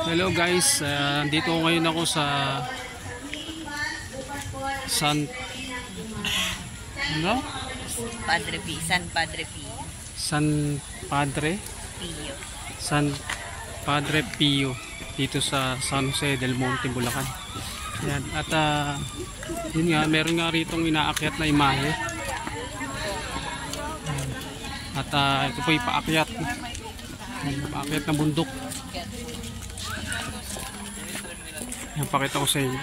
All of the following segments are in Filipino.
Hello guys, dito ngayon ako sa San Padre Pio. San Padre Pio. San Padre Pio dito sa San Jose del Monte, Bulacan. Yan. At yun nga, meron nga rito inaakyat na imahe. At ito po ipaakyat. Paakyat na bundok. Yan, pakita ko sa inyo.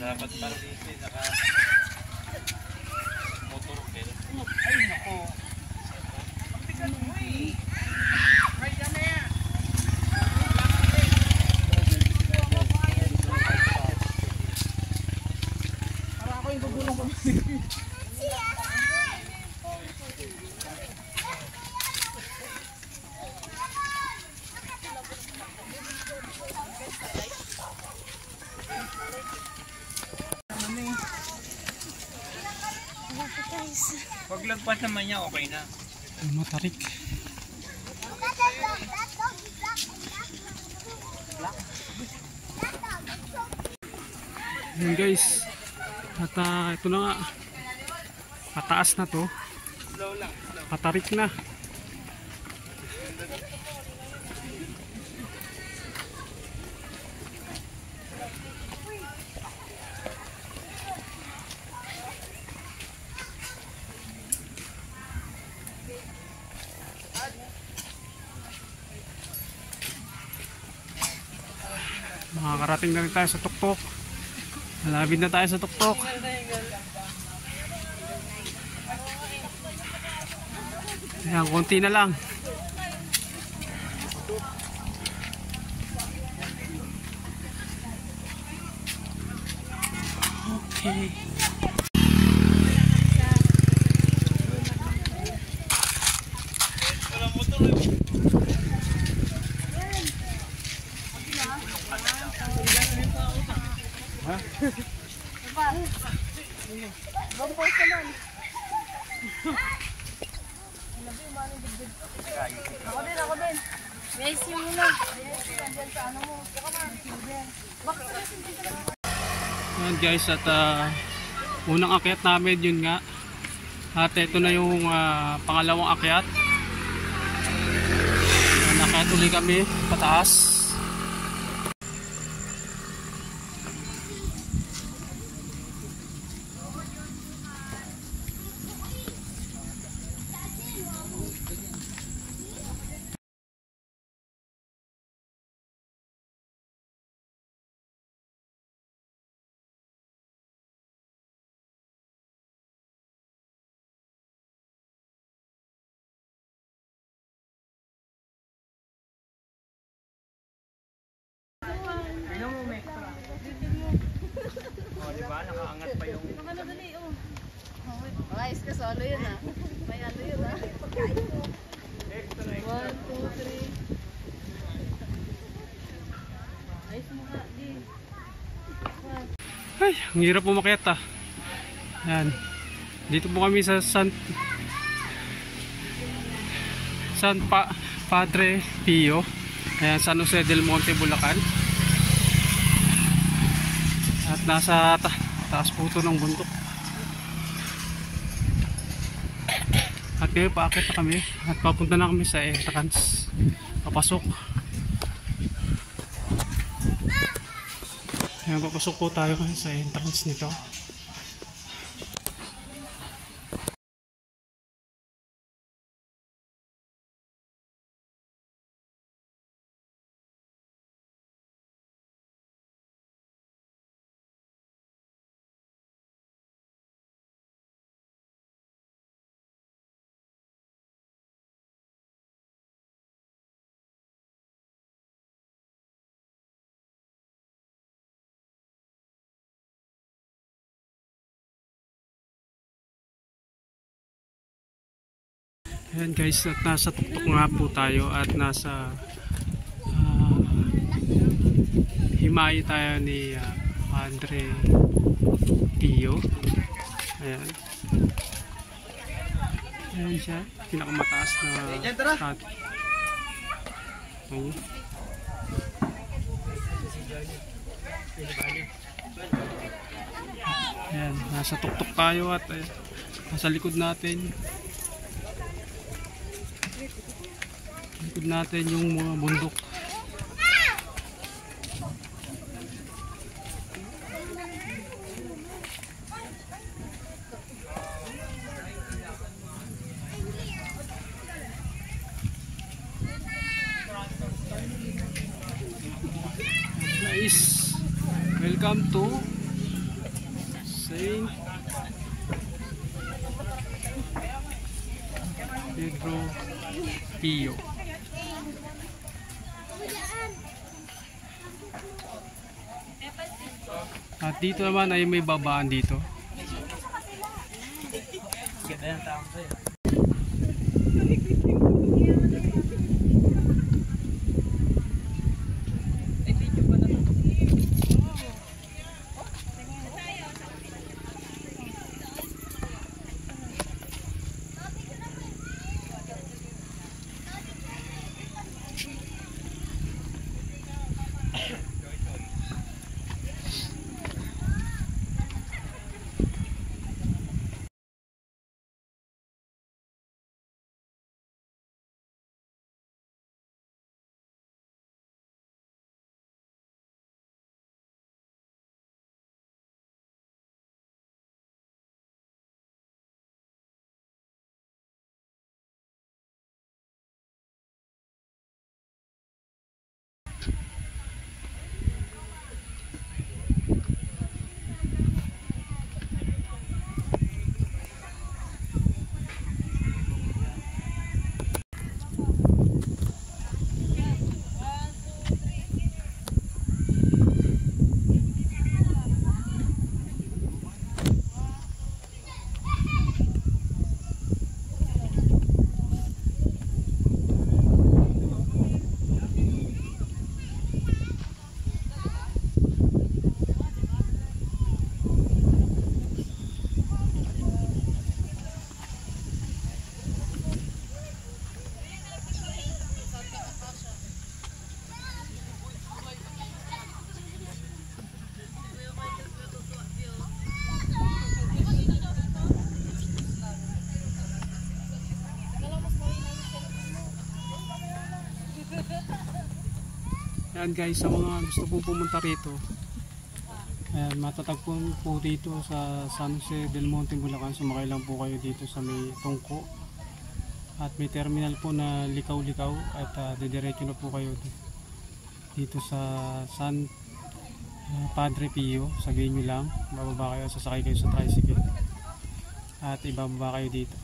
Dapat para dito naka motor kayo. Ay nako. Pagtigan mo eh. Right na yan. Para ako yung gugulong ko. Pag lagpas naman niya, okay na. Matarik. Ayan guys. At ito na nga. Pataas na to. Patarik na. Makakarating na rin tayo sa tuktok. Malapit na tayo sa tuktok. Ayan, konti na lang. Okay. Ha? Bambol ka man. Ako din. Guys, yung muna. Nandiyan sa ano mo. Ayan guys, at unang akyat namin yun nga. At ito na yung pangalawang akyat. Nakyat ulit kami pataas. Ano mo, Mektra? O, diba? Nakaangat pa yung... Ano dali, oh. Guys, kasalo yun ah. May ano yun ah. Extra, 1, 2, 3. Ayos mo ka, di. Ay, ang hirap umakyat ah. Yan. Dito po kami sa Padre Pio. Ayan, San Jose del Monte, Bulacan. At nasa taas po ito ng bundok. At ngayon paakit na kami. At papunta na kami sa entrance. Papasok. Ayan, papasok po tayo sa entrance nito. Ayan guys, at nasa tuktok nga po tayo at nasa himayi tayo ni Padre Pio. Ayan. Ayan siya, pinakamataas na statue. Ayan. Ayan, nasa tuktok tayo at nasa likod natin yung mga bundok. Guys, welcome to Saint Pedro Pio. At dito naman ay may babaan dito. Ayan guys, sa mga gusto po pumunta rito, ayan, matatagpuan po dito sa San Jose del Monte, Bulacan. Sumakay lang po kayo dito sa may Tungko at may terminal po na likaw-likaw at didiretso na po kayo dito sa San Padre Pio. Sabihin nyo lang, bababa kayo, sasakay kayo sa tricycle at ibababa kayo dito.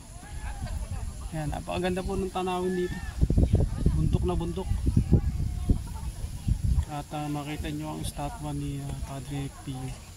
Ayan, napakaganda po ng tanawin dito, bundok na bundok. At makita nyo ang estatwa ni Padre Pio.